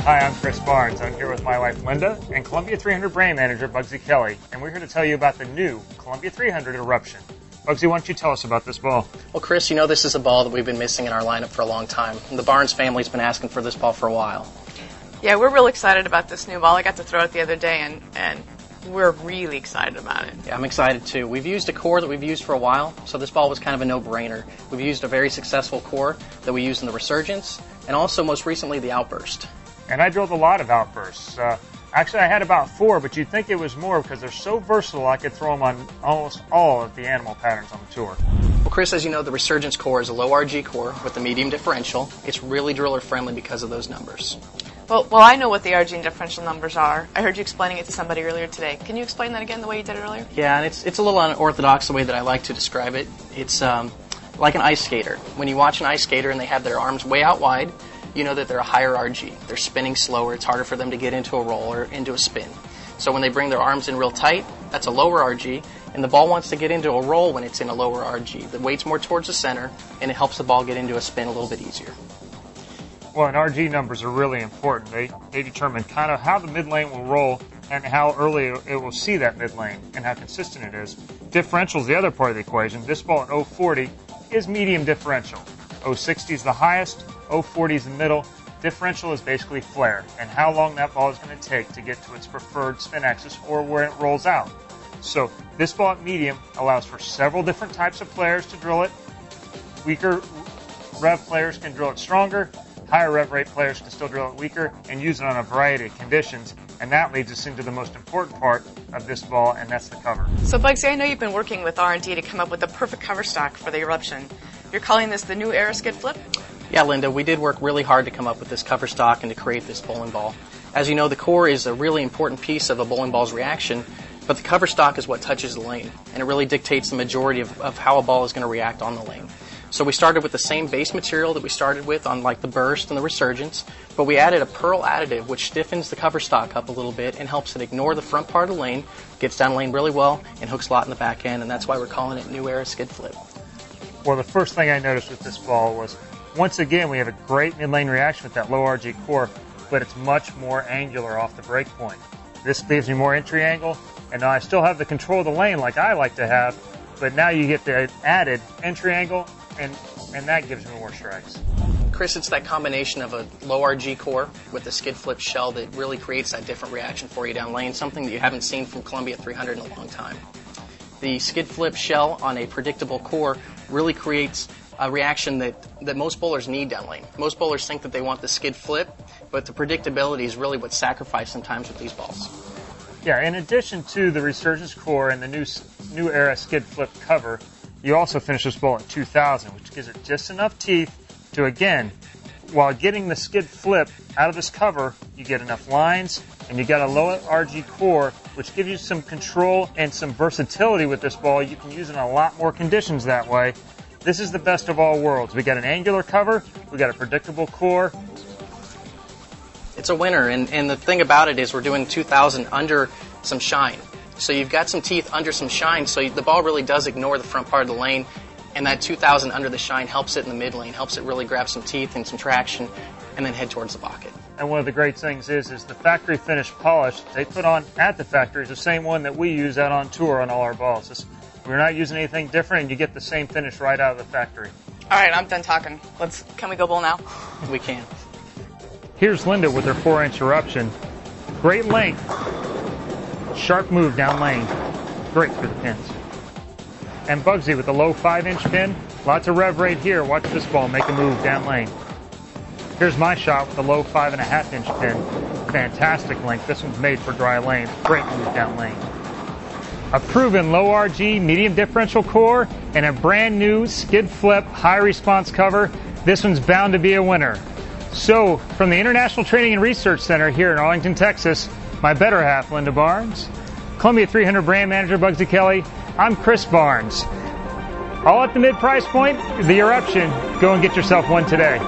Hi, I'm Chris Barnes. I'm here with my wife Linda and Columbia 300 brand manager Bugsy Kelly, and we're here to tell you about the new Columbia 300 Eruption. Bugsy, why don't you tell us about this ball? Well, Chris, you know this is a ball that we've been missing in our lineup for a long time. The Barnes family's been asking for this ball for a while. Yeah, we're real excited about this new ball. I got to throw it the other day, and we're really excited about it. Yeah, I'm excited too. We've used a core that we've used for a while, so this ball was kind of a no-brainer. We've used a very successful core that we used in the Resurgence, and also most recently the Outburst. And I drilled a lot of Outbursts. Actually, I had about 4, but you'd think it was more because they're so versatile I could throw them on almost all of the animal patterns on the tour. Well, Chris, as you know, the Resurgence core is a low RG core with a medium differential. It's really driller friendly because of those numbers. Well, I know what the RG and differential numbers are. I heard you explaining it to somebody earlier today. Can you explain that again the way you did it earlier? Yeah, and it's a little unorthodox the way that I like to describe it. It's like an ice skater. When you watch an ice skater and they have their arms way out wide, you know that they're a higher RG. They're spinning slower. It's harder for them to get into a roll or into a spin. So when they bring their arms in real tight, that's a lower RG, and the ball wants to get into a roll when it's in a lower RG. The weight's more towards the center, and it helps the ball get into a spin a little bit easier. Well, and RG numbers are really important. They determine kind of how the mid lane will roll and how early it will see that mid lane and how consistent it is. Differential is the other part of the equation. This ball at 040 is medium differential. 060 is the highest, 040 is the middle. Differential is basically flare and how long that ball is going to take to get to its preferred spin axis or where it rolls out. So this ball at medium allows for several different types of players to drill it. Weaker rev players can drill it stronger. Higher rev rate players can still drill it weaker and use it on a variety of conditions. And that leads us into the most important part of this ball, and that's the cover. So, Bugsy, I know you've been working with R&D to come up with the perfect cover stock for the Eruption. You're calling this the new era skid flip? Yeah, Linda, we did work really hard to come up with this cover stock and to create this bowling ball. As you know, the core is a really important piece of a bowling ball's reaction, but the cover stock is what touches the lane, and it really dictates the majority of how a ball is going to react on the lane. So we started with the same base material that we started with on like the Burst and the Resurgence, but we added a pearl additive which stiffens the cover stock up a little bit and helps it ignore the front part of the lane, gets down the lane really well, and hooks a lot in the back end, and that's why we're calling it New Era Skid Flip. Well, the first thing I noticed with this ball was, once again, we have a great mid-lane reaction with that low RG core, but it's much more angular off the break point. This gives me more entry angle, and now I still have the control of the lane like I like to have, but now you get the added entry angle, and that gives me more strikes. Chris, it's that combination of a low RG core with a skid flip shell that really creates that different reaction for you down lane, something that you haven't seen from Columbia 300 in a long time. The skid flip shell on a predictable core really creates a reaction that most bowlers need down lane. Most bowlers think that they want the skid flip, but the predictability is really what's sacrificed sometimes with these balls. Yeah, in addition to the Resurgence core and the new era skid flip cover, you also finish this ball at 2,000, which gives it just enough teeth to, again, while getting the skid flip out of this cover, you get enough lines, and you got a low RG core, which gives you some control and some versatility with this ball. You can use it in a lot more conditions that way. This is the best of all worlds. We got an angular cover, we got a predictable core. It's a winner, and the thing about it is we're doing 2,000 under some shine. So you've got some teeth under some shine, so the ball really does ignore the front part of the lane, and that 2,000 under the shine helps it in the mid lane, helps it really grab some teeth and some traction, and then head towards the pocket. And one of the great things is the factory finish polish they put on at the factory is the same one that we use out on tour on all our balls. We're not using anything different, and you get the same finish right out of the factory. All right, I'm done talking. Can we go bowl now? We can. Here's Linda with her 4-inch Eruption. Great length. Sharp move down lane. Great for the pins. And Bugsy with the low 5-inch pin. Lots of rev rate here. Watch this ball make a move down lane. Here's my shot with the low 5.5-inch pin. Fantastic length. This one's made for dry lanes. Great move down lane. A proven low RG medium differential core and a brand new skid flip high response cover. This one's bound to be a winner. So, from the International Training and Research Center here in Arlington, Texas, my better half, Linda Barnes, Columbia 300 brand manager Bugsy Kelly, I'm Chris Barnes. All at the mid price point, the Eruption. Go and get yourself one today.